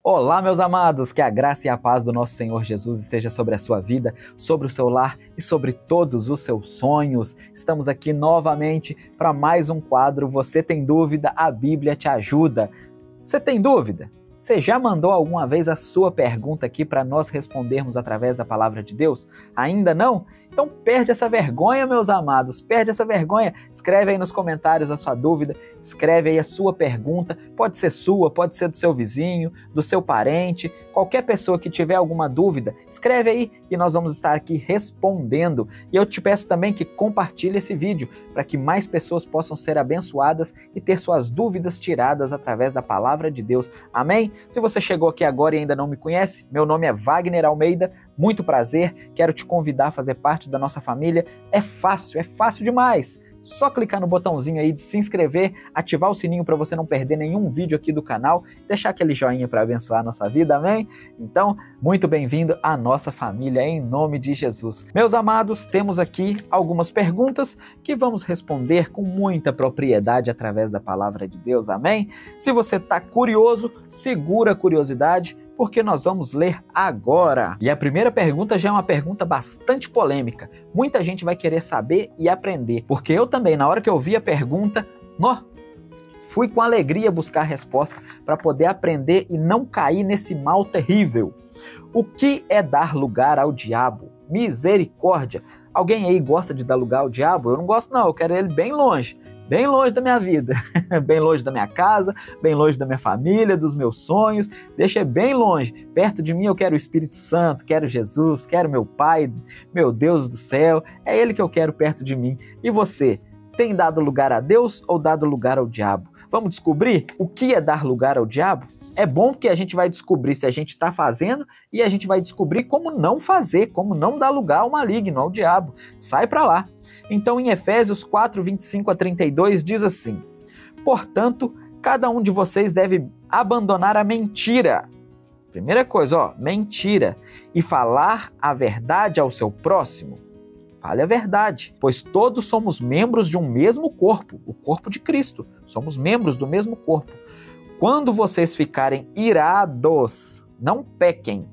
Olá, meus amados, que a graça e a paz do nosso Senhor Jesus esteja sobre a sua vida, sobre o seu lar e sobre todos os seus sonhos. Estamos aqui novamente para mais um quadro Você Tem Dúvida? A Bíblia Te Ajuda. Você tem dúvida? Você já mandou alguma vez a sua pergunta aqui para nós respondermos através da palavra de Deus? Ainda não? Então perde essa vergonha, meus amados, perde essa vergonha. Escreve aí nos comentários a sua dúvida, escreve aí a sua pergunta, pode ser sua, pode ser do seu vizinho, do seu parente, qualquer pessoa que tiver alguma dúvida, escreve aí e nós vamos estar aqui respondendo. E eu te peço também que compartilhe esse vídeo para que mais pessoas possam ser abençoadas e ter suas dúvidas tiradas através da palavra de Deus. Amém? Se você chegou aqui agora e ainda não me conhece, meu nome é Wagner Almeida, muito prazer, quero te convidar a fazer parte da nossa família. É fácil demais. Só clicar no botãozinho aí de se inscrever, ativar o sininho para você não perder nenhum vídeo aqui do canal, deixar aquele joinha para abençoar a nossa vida, amém? Então, muito bem-vindo à nossa família, em nome de Jesus. Meus amados, temos aqui algumas perguntas que vamos responder com muita propriedade através da palavra de Deus, amém? Se você está curioso, segura a curiosidade, porque nós vamos ler agora. E a primeira pergunta já é uma pergunta bastante polêmica. Muita gente vai querer saber e aprender, porque eu também, na hora que eu vi a pergunta, fui com alegria buscar a resposta para poder aprender e não cair nesse mal terrível. O que é dar lugar ao diabo? Misericórdia! Alguém aí gosta de dar lugar ao diabo? Eu não gosto não, eu quero ele bem longe da minha vida, bem longe da minha casa, bem longe da minha família, dos meus sonhos, deixa bem longe. Perto de mim eu quero o Espírito Santo, quero Jesus, quero meu Pai, meu Deus do céu, é Ele que eu quero perto de mim. E você, tem dado lugar a Deus ou dado lugar ao diabo? Vamos descobrir o que é dar lugar ao diabo? É bom que a gente vai descobrir se a gente está fazendo e a gente vai descobrir como não fazer, como não dar lugar ao maligno, ao diabo. Sai para lá. Então, em Efésios 4, 25 a 32, diz assim: portanto, cada um de vocês deve abandonar a mentira. Primeira coisa, mentira. E falar a verdade ao seu próximo. Fale a verdade, pois todos somos membros de um mesmo corpo, o corpo de Cristo. Somos membros do mesmo corpo. Quando vocês ficarem irados, não pequem.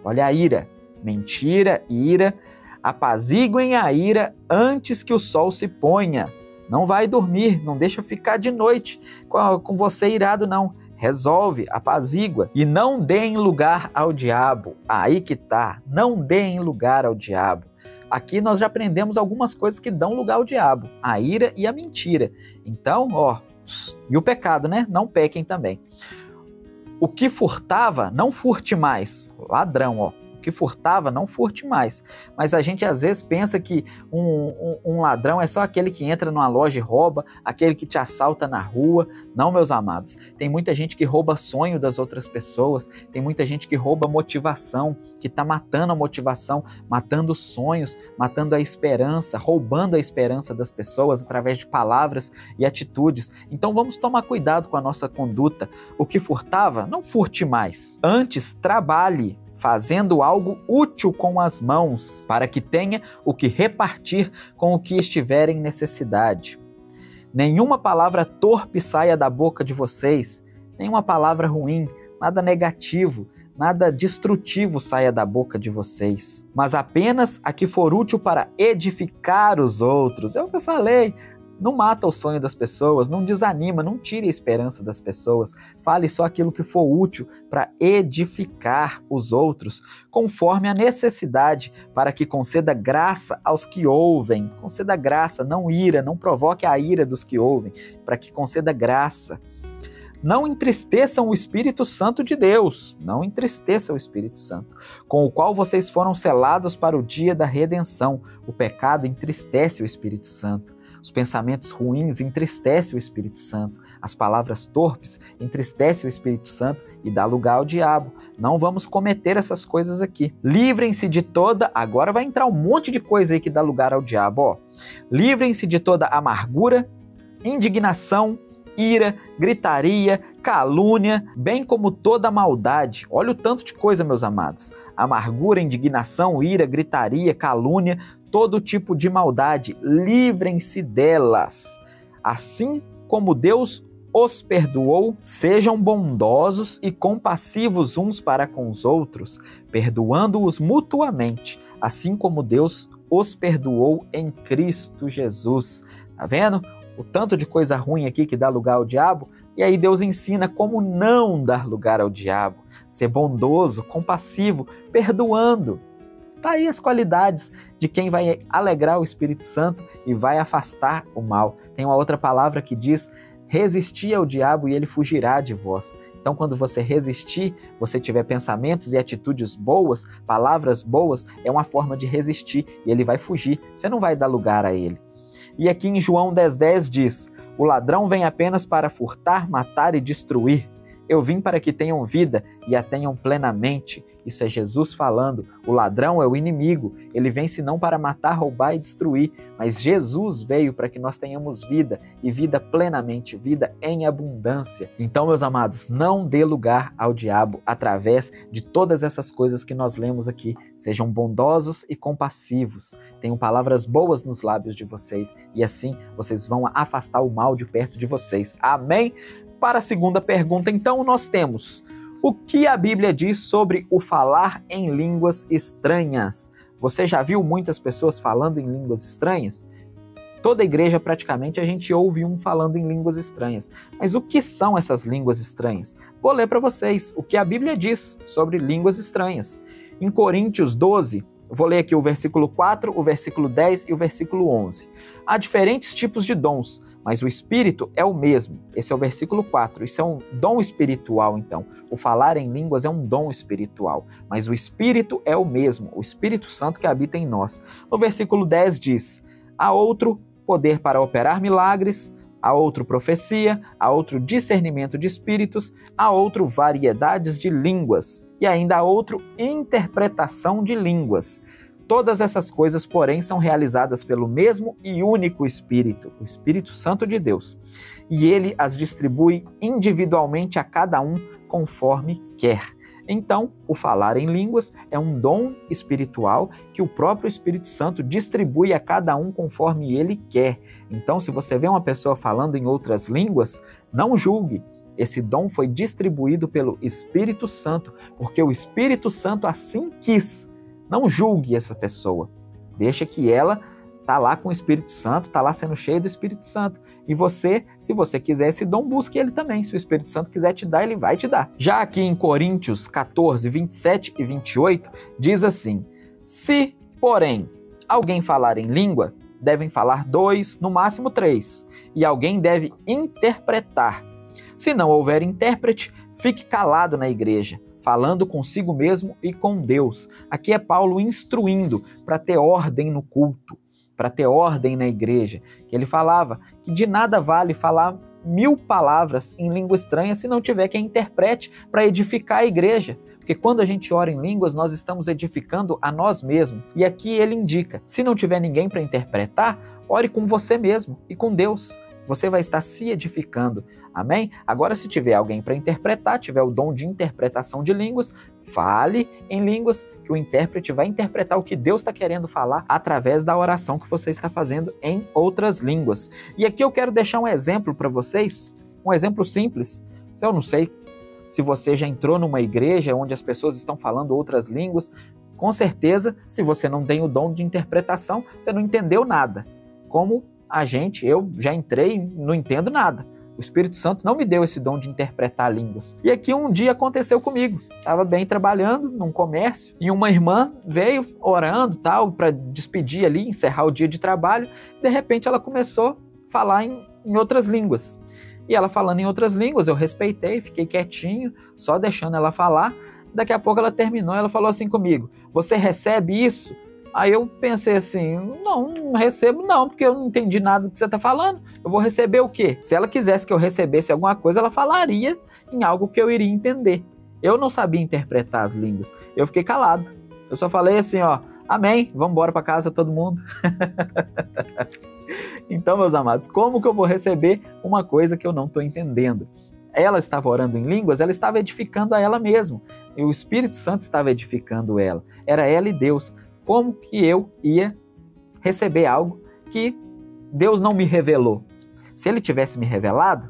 Olha a ira, mentira, ira. Apaziguem a ira antes que o sol se ponha. Não vai dormir, não deixa ficar de noite com você irado, não. Resolve, apazigua e não deem lugar ao diabo. Aí que tá, não deem lugar ao diabo. Aqui nós já aprendemos algumas coisas que dão lugar ao diabo, a ira e a mentira. Então, e o pecado, né? Não pequem também. O que furtava, não furte mais. Ladrão, O que furtava, não furte mais. Mas a gente às vezes pensa que um ladrão é só aquele que entra numa loja e rouba, aquele que te assalta na rua. Não, meus amados. Tem muita gente que rouba sonho das outras pessoas, tem muita gente que rouba motivação, que está matando a motivação, matando sonhos, matando a esperança, roubando a esperança das pessoas através de palavras e atitudes. Então vamos tomar cuidado com a nossa conduta. O que furtava, não furte mais. Antes, trabalhe, fazendo algo útil com as mãos, para que tenha o que repartir com o que estiver em necessidade. Nenhuma palavra torpe saia da boca de vocês, nenhuma palavra ruim, nada negativo, nada destrutivo saia da boca de vocês, mas apenas a que for útil para edificar os outros. É o que eu falei. Não mata o sonho das pessoas, não desanima, não tire a esperança das pessoas. Fale só aquilo que for útil para edificar os outros, conforme a necessidade, para que conceda graça aos que ouvem. Conceda graça, não ira, não provoque a ira dos que ouvem, para que conceda graça. Não entristeçam o Espírito Santo de Deus, não entristeçam o Espírito Santo, com o qual vocês foram selados para o dia da redenção. O pecado entristece o Espírito Santo. Os pensamentos ruins entristecem o Espírito Santo. As palavras torpes entristecem o Espírito Santo e dá lugar ao diabo. Não vamos cometer essas coisas aqui. Livrem-se de toda... Agora vai entrar um monte de coisa aí que dá lugar ao diabo. Livrem-se de toda amargura, indignação, ira, gritaria, calúnia, bem como toda maldade. Olha o tanto de coisa, meus amados. Amargura, indignação, ira, gritaria, calúnia, todo tipo de maldade. Livrem-se delas. Assim como Deus os perdoou, sejam bondosos e compassivos uns para com os outros, perdoando-os mutuamente, assim como Deus os perdoou em Cristo Jesus. Tá vendo? O tanto de coisa ruim aqui que dá lugar ao diabo, e aí Deus ensina como não dar lugar ao diabo, ser bondoso, compassivo, perdoando. Tá aí as qualidades de quem vai alegrar o Espírito Santo e vai afastar o mal. Tem uma outra palavra que diz: resistir ao diabo e ele fugirá de vós. Então, quando você resistir, você tiver pensamentos e atitudes boas, palavras boas, é uma forma de resistir e ele vai fugir. Você não vai dar lugar a ele. E aqui em João 10,10 diz: o ladrão vem apenas para furtar, matar e destruir. Eu vim para que tenham vida e a tenham plenamente. Isso é Jesus falando. O ladrão é o inimigo. Ele vem senão para matar, roubar e destruir. Mas Jesus veio para que nós tenhamos vida e vida plenamente, vida em abundância. Então, meus amados, não dê lugar ao diabo através de todas essas coisas que nós lemos aqui. Sejam bondosos e compassivos. Tenham palavras boas nos lábios de vocês e assim vocês vão afastar o mal de perto de vocês. Amém? Para a segunda pergunta, então, nós temos: o que a Bíblia diz sobre o falar em línguas estranhas? Você já viu muitas pessoas falando em línguas estranhas? Toda igreja, praticamente, a gente ouve um falando em línguas estranhas. Mas o que são essas línguas estranhas? Vou ler para vocês o que a Bíblia diz sobre línguas estranhas. Em Coríntios 12, vou ler aqui o versículo 4, o versículo 10 e o versículo 11. Há diferentes tipos de dons, mas o Espírito é o mesmo. Esse é o versículo 4. Isso é um dom espiritual, então. O falar em línguas é um dom espiritual, mas o Espírito é o mesmo, o Espírito Santo que habita em nós. No versículo 10 diz: há outro poder para operar milagres, há outro profecia, há outro discernimento de espíritos, há outro variedades de línguas e ainda há outro interpretação de línguas. Todas essas coisas, porém, são realizadas pelo mesmo e único Espírito, o Espírito Santo de Deus. E ele as distribui individualmente a cada um conforme quer. Então, o falar em línguas é um dom espiritual que o próprio Espírito Santo distribui a cada um conforme ele quer. Então, se você vê uma pessoa falando em outras línguas, não julgue. Esse dom foi distribuído pelo Espírito Santo, porque o Espírito Santo assim quis. Não julgue essa pessoa. Deixa que ela está lá com o Espírito Santo, está lá sendo cheio do Espírito Santo. E você, se você quiser esse dom, busque ele também. Se o Espírito Santo quiser te dar, ele vai te dar. Já aqui em Coríntios 14, 27 e 28, diz assim: se, porém, alguém falar em língua, devem falar 2, no máximo 3, e alguém deve interpretar. Se não houver intérprete, fique calado na igreja, falando consigo mesmo e com Deus. Aqui é Paulo instruindo para ter ordem no culto, para ter ordem na igreja. Que ele falava que de nada vale falar 1000 palavras em língua estranha se não tiver quem interprete para edificar a igreja. Porque quando a gente ora em línguas, nós estamos edificando a nós mesmos. E aqui ele indica, se não tiver ninguém para interpretar, ore com você mesmo e com Deus. Você vai estar se edificando, amém? Agora, se tiver alguém para interpretar, tiver o dom de interpretação de línguas, fale em línguas, que o intérprete vai interpretar o que Deus está querendo falar através da oração que você está fazendo em outras línguas. E aqui eu quero deixar um exemplo para vocês, um exemplo simples. Eu não sei se você já entrou numa igreja onde as pessoas estão falando outras línguas, com certeza, se você não tem o dom de interpretação, você não entendeu nada. Como eu já entrei e não entendo nada. O Espírito Santo não me deu esse dom de interpretar línguas. E aqui um dia aconteceu comigo. Estava bem trabalhando num comércio e uma irmã veio orando tal para despedir ali, encerrar o dia de trabalho. De repente ela começou a falar em outras línguas. E ela falando em outras línguas, eu respeitei, fiquei quietinho, só deixando ela falar. Daqui a pouco ela terminou, ela falou assim comigo: você recebe isso? Aí eu pensei assim, não recebo não, porque eu não entendi nada do que você está falando. Eu vou receber o quê? Se ela quisesse que eu recebesse alguma coisa, ela falaria em algo que eu iria entender. Eu não sabia interpretar as línguas, eu fiquei calado. Eu só falei assim, amém, vamos embora para casa todo mundo. Então, meus amados, como que eu vou receber uma coisa que eu não estou entendendo? Ela estava orando em línguas, ela estava edificando a ela mesma. E o Espírito Santo estava edificando ela. Era ela e Deus. Como que eu ia receber algo que Deus não me revelou? Se ele tivesse me revelado,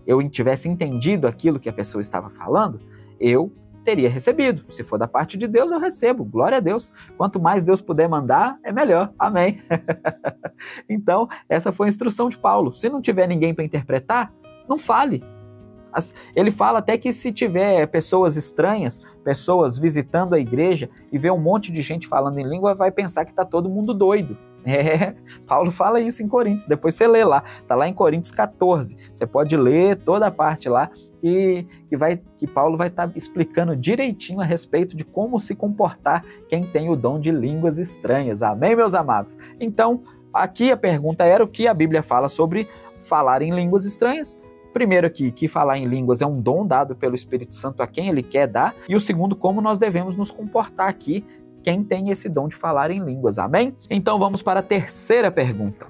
eu tivesse entendido aquilo que a pessoa estava falando, eu teria recebido. Se for da parte de Deus, eu recebo. Glória a Deus. Quanto mais Deus puder mandar, é melhor. Amém. Então, essa foi a instrução de Paulo. Se não tiver ninguém para interpretar, não fale. Ele fala até que se tiver pessoas estranhas, pessoas visitando a igreja e ver um monte de gente falando em língua, vai pensar que está todo mundo doido. Paulo fala isso em Coríntios, depois você lê lá, está lá em Coríntios 14, você pode ler toda a parte lá que Paulo vai estar explicando direitinho a respeito de como se comportar quem tem o dom de línguas estranhas. Amém, meus amados? Então, aqui a pergunta era o que a Bíblia fala sobre falar em línguas estranhas. Primeiro aqui, que falar em línguas é um dom dado pelo Espírito Santo a quem ele quer dar, e o segundo, como nós devemos nos comportar aqui, quem tem esse dom de falar em línguas, amém? Então vamos para a terceira pergunta.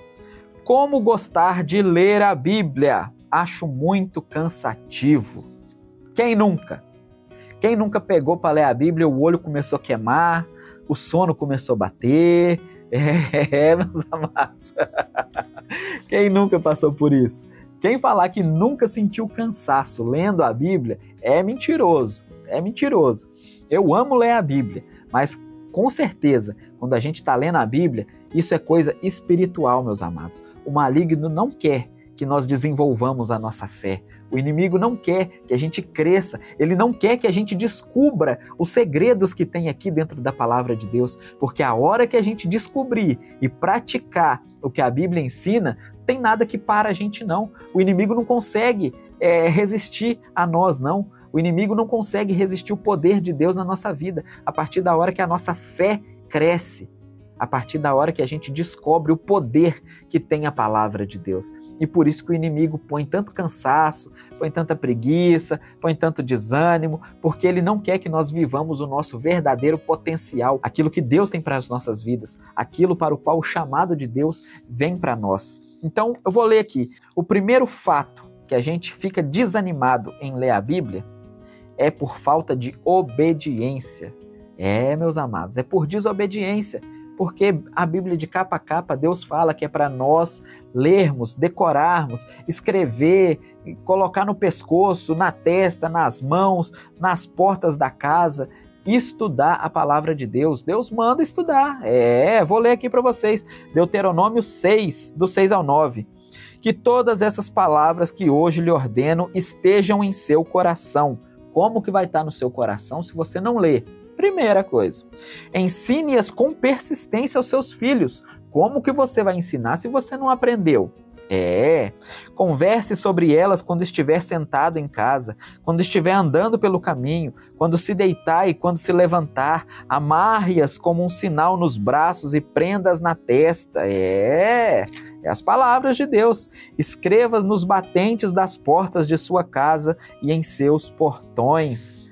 Como gostar de ler a Bíblia? Acho muito cansativo. Quem nunca? Quem nunca pegou para ler a Bíblia, o olho começou a queimar, o sono começou a bater? Meus amados. Quem nunca passou por isso? Quem falar que nunca sentiu cansaço lendo a Bíblia é mentiroso, é mentiroso. Eu amo ler a Bíblia, mas com certeza, quando a gente está lendo a Bíblia, isso é coisa espiritual, meus amados. O maligno não quer que nós desenvolvamos a nossa fé. O inimigo não quer que a gente cresça, ele não quer que a gente descubra os segredos que tem aqui dentro da palavra de Deus, porque a hora que a gente descobrir e praticar o que a Bíblia ensina, tem nada que para a gente não. O inimigo não consegue resistir a nós, não. O inimigo não consegue resistir o poder de Deus na nossa vida, a partir da hora que a nossa fé cresce, a partir da hora que a gente descobre o poder que tem a palavra de Deus. E por isso que o inimigo põe tanto cansaço, põe tanta preguiça, põe tanto desânimo, porque ele não quer que nós vivamos o nosso verdadeiro potencial, aquilo que Deus tem para as nossas vidas, aquilo para o qual o chamado de Deus vem para nós. Então, eu vou ler aqui. O primeiro fato que a gente fica desanimado em ler a Bíblia é por falta de obediência. Meus amados, é por desobediência. Porque a Bíblia de capa a capa, Deus fala que é para nós lermos, decorarmos, escrever, colocar no pescoço, na testa, nas mãos, nas portas da casa, estudar a palavra de Deus. Deus manda estudar. Vou ler aqui para vocês. Deuteronômio 6, do 6 ao 9. Que todas essas palavras que hoje lhe ordeno estejam em seu coração. Como que vai estar no seu coração se você não ler? Primeira coisa, ensine-as com persistência aos seus filhos. Como que você vai ensinar se você não aprendeu? Converse sobre elas quando estiver sentado em casa, quando estiver andando pelo caminho, quando se deitar e quando se levantar. Amarre-as como um sinal nos braços e prenda-as na testa. As palavras de Deus. Escreva-as nos batentes das portas de sua casa e em seus portões.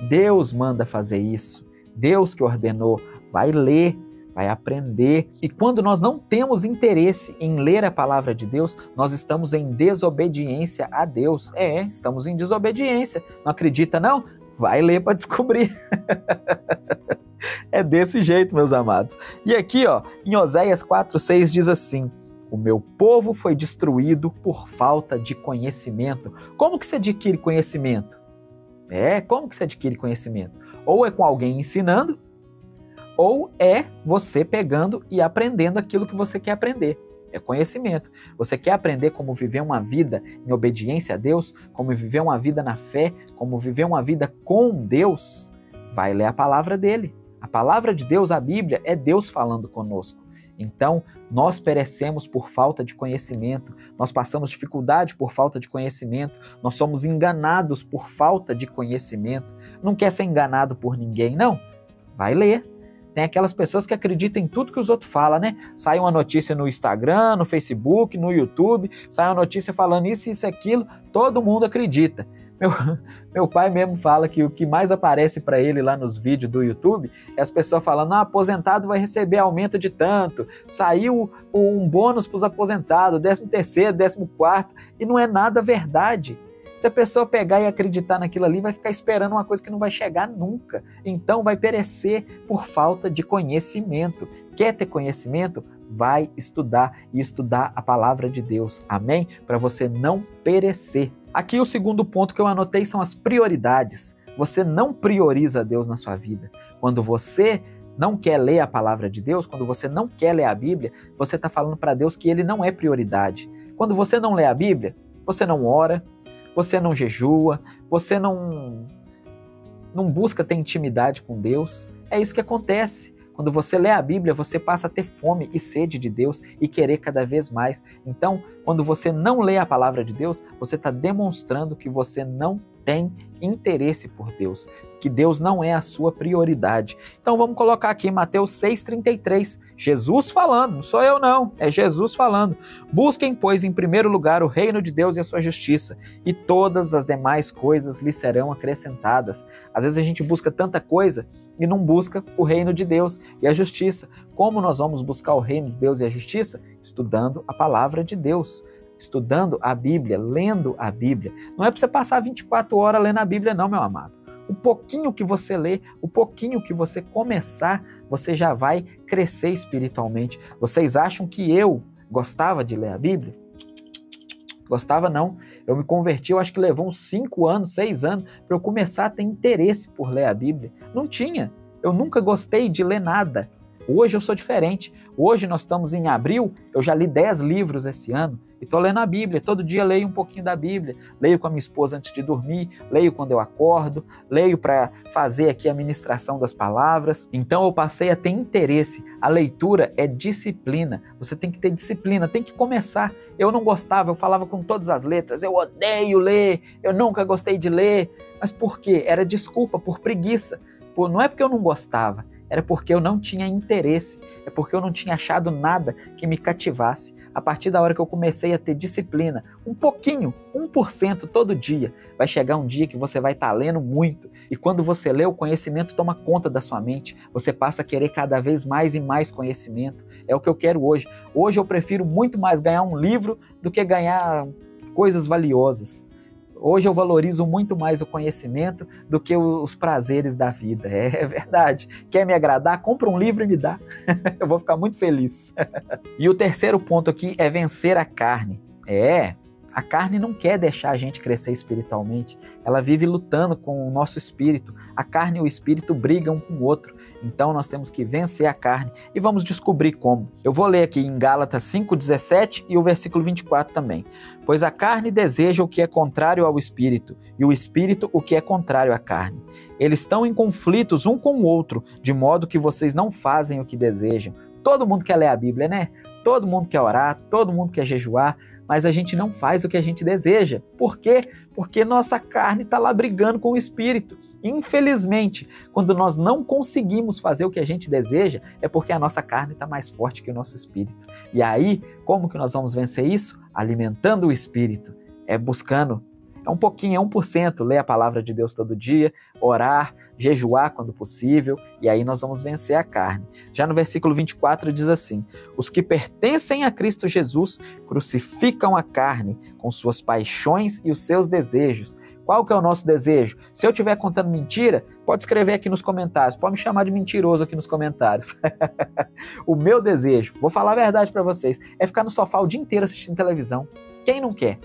Deus manda fazer isso, Deus que ordenou. Vai ler, vai aprender. E quando nós não temos interesse em ler a palavra de Deus, nós estamos em desobediência a Deus. Estamos em desobediência. Não acredita não? Vai ler para descobrir. É desse jeito, meus amados. E aqui, em Oséias 4:6 diz assim: o meu povo foi destruído por falta de conhecimento. Como que se adquire conhecimento? Como que você adquire conhecimento? Ou é com alguém ensinando, ou é você pegando e aprendendo aquilo que você quer aprender. É conhecimento. Você quer aprender como viver uma vida em obediência a Deus, como viver uma vida na fé, como viver uma vida com Deus? Vai ler a palavra dele. A palavra de Deus, a Bíblia, é Deus falando conosco. Então, nós perecemos por falta de conhecimento, nós passamos dificuldade por falta de conhecimento, nós somos enganados por falta de conhecimento. Não quer ser enganado por ninguém, não? Vai ler. Tem aquelas pessoas que acreditam em tudo que os outros falam, né? Sai uma notícia no Instagram, no Facebook, no YouTube, sai uma notícia falando isso, isso, aquilo, todo mundo acredita. Meu pai mesmo fala que o que mais aparece para ele lá nos vídeos do YouTube é as pessoas falando: aposentado vai receber aumento de tanto, saiu um bônus para os aposentados, 13º, 14º, e não é nada verdade. Se a pessoa pegar e acreditar naquilo ali, vai ficar esperando uma coisa que não vai chegar nunca. Então vai perecer por falta de conhecimento. Quer ter conhecimento? Vai estudar e estudar a palavra de Deus. Amém? Para você não perecer. Aqui o segundo ponto que eu anotei são as prioridades. Você não prioriza Deus na sua vida. Quando você não quer ler a palavra de Deus, quando você não quer ler a Bíblia, você está falando para Deus que Ele não é prioridade. Quando você não lê a Bíblia, você não ora, você não jejua, você não busca ter intimidade com Deus. É isso que acontece. Quando você lê a Bíblia, você passa a ter fome e sede de Deus e querer cada vez mais. Então, quando você não lê a palavra de Deus, você está demonstrando que você não tem interesse por Deus, que Deus não é a sua prioridade. Então vamos colocar aqui Mateus 6,33, Jesus falando, não sou eu não, é Jesus falando. Busquem, pois, em primeiro lugar o reino de Deus e a sua justiça, e todas as demais coisas lhe serão acrescentadas. Às vezes a gente busca tanta coisa e não busca o reino de Deus e a justiça. Como nós vamos buscar o reino de Deus e a justiça? Estudando a palavra de Deus, estudando a Bíblia, lendo a Bíblia. Não é para você passar 24 horas lendo a Bíblia não, meu amado. O pouquinho que você lê, o pouquinho que você começar, você já vai crescer espiritualmente. Vocês acham que eu gostava de ler a Bíblia? Gostava não. Eu me converti, eu acho que levou uns 5 anos, 6 anos, para eu começar a ter interesse por ler a Bíblia. Não tinha. Eu nunca gostei de ler nada. Hoje eu sou diferente. Hoje nós estamos em abril, eu já li 10 livros esse ano e estou lendo a Bíblia. Todo dia leio um pouquinho da Bíblia. Leio com a minha esposa antes de dormir, leio quando eu acordo, leio para fazer aqui a ministração das palavras. Então eu passei a ter interesse. A leitura é disciplina. Você tem que ter disciplina, tem que começar. Eu não gostava, eu falava com todas as letras, eu odeio ler, eu nunca gostei de ler. Mas por quê? Era desculpa, por preguiça. Não é porque eu não gostava. Era porque eu não tinha interesse, é porque eu não tinha achado nada que me cativasse. A partir da hora que eu comecei a ter disciplina, um pouquinho, 1% todo dia, vai chegar um dia que você vai estar lendo muito. E quando você lê, o conhecimento toma conta da sua mente. Você passa a querer cada vez mais e mais conhecimento. É o que eu quero hoje. Hoje eu prefiro muito mais ganhar um livro do que ganhar coisas valiosas. Hoje eu valorizo muito mais o conhecimento do que os prazeres da vida. É verdade. Quer me agradar? Compra um livro e me dá. Eu vou ficar muito feliz. E o terceiro ponto aqui é vencer a carne. A carne não quer deixar a gente crescer espiritualmente. Ela vive lutando com o nosso espírito. A carne e o espírito brigam um com o outro. Então nós temos que vencer a carne. E vamos descobrir como. Eu vou ler aqui em Gálatas 5,17 e o versículo 24 também. Pois a carne deseja o que é contrário ao espírito, e o espírito o que é contrário à carne. Eles estão em conflitos um com o outro, de modo que vocês não fazem o que desejam. Todo mundo quer ler a Bíblia, né? Todo mundo quer orar, todo mundo quer jejuar, mas a gente não faz o que a gente deseja. Por quê? Porque nossa carne está lá brigando com o espírito. Infelizmente, quando nós não conseguimos fazer o que a gente deseja, é porque a nossa carne está mais forte que o nosso espírito. E aí, como que nós vamos vencer isso? Alimentando o espírito, buscando. É um pouquinho, é 1%, ler a palavra de Deus todo dia, orar, jejuar quando possível, e aí nós vamos vencer a carne. Já no versículo 24 diz assim: os que pertencem a Cristo Jesus crucificam a carne com suas paixões e os seus desejos. Qual que é o nosso desejo? Se eu estiver contando mentira, pode escrever aqui nos comentários, pode me chamar de mentiroso aqui nos comentários. O meu desejo, vou falar a verdade para vocês, é ficar no sofá o dia inteiro assistindo televisão. Quem não quer?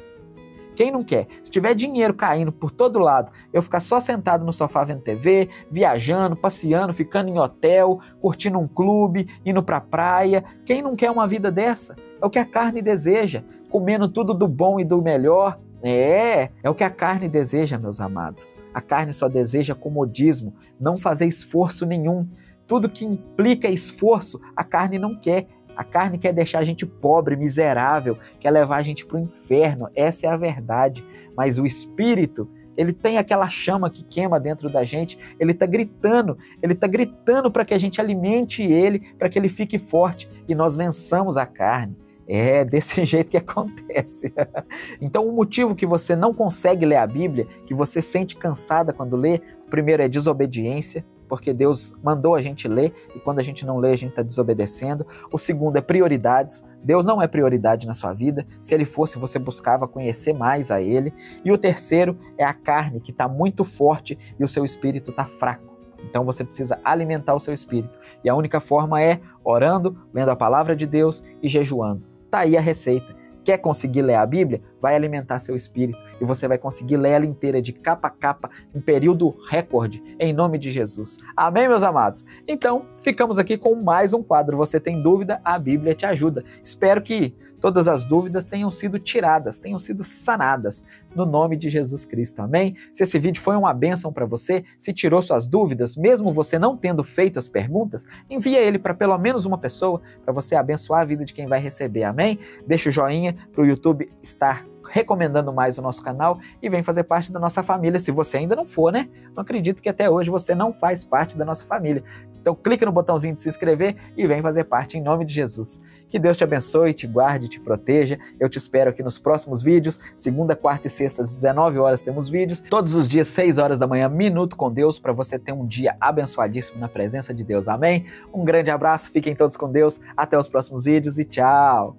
Quem não quer? Se tiver dinheiro caindo por todo lado, eu ficar só sentado no sofá vendo TV, viajando, passeando, ficando em hotel, curtindo um clube, indo pra praia. Quem não quer uma vida dessa? É o que a carne deseja, comendo tudo do bom e do melhor. É o que a carne deseja, meus amados. A carne só deseja comodismo, não fazer esforço nenhum. Tudo que implica esforço, a carne não quer. A carne quer deixar a gente pobre, miserável, quer levar a gente para o inferno. Essa é a verdade. Mas o espírito, ele tem aquela chama que queima dentro da gente, ele está gritando para que a gente alimente ele, para que ele fique forte e nós vençamos a carne. É desse jeito que acontece. Então o motivo que você não consegue ler a Bíblia, que você sente cansada quando lê, primeiro é desobediência. porque Deus mandou a gente ler e quando a gente não lê, a gente está desobedecendo. O segundo é prioridades. Deus não é prioridade na sua vida. Se Ele fosse, você buscava conhecer mais a Ele. E o terceiro é a carne, que está muito forte e o seu espírito está fraco. Então você precisa alimentar o seu espírito. E a única forma é orando, lendo a palavra de Deus e jejuando. Tá aí a receita. Quer conseguir ler a Bíblia? Vai alimentar seu espírito e você vai conseguir ler ela inteira de capa a capa em período recorde, em nome de Jesus. Amém, meus amados? Então, ficamos aqui com mais um quadro. Você tem dúvida? A Bíblia te ajuda. Espero que todas as dúvidas tenham sido tiradas, tenham sido sanadas, no nome de Jesus Cristo, amém? Se esse vídeo foi uma bênção para você, se tirou suas dúvidas, mesmo você não tendo feito as perguntas, envia ele para pelo menos uma pessoa, para você abençoar a vida de quem vai receber, amém? Deixa o joinha para o YouTube estar recomendando mais o nosso canal e vem fazer parte da nossa família, se você ainda não for, né? Não acredito que até hoje você não faz parte da nossa família. Então clica no botãozinho de se inscrever e vem fazer parte em nome de Jesus. Que Deus te abençoe, te guarde, te proteja. Eu te espero aqui nos próximos vídeos. Segunda, quarta e sexta, às 19 horas temos vídeos. Todos os dias, 6 horas da manhã, Minuto com Deus, para você ter um dia abençoadíssimo na presença de Deus. Amém? Um grande abraço, fiquem todos com Deus. Até os próximos vídeos e tchau!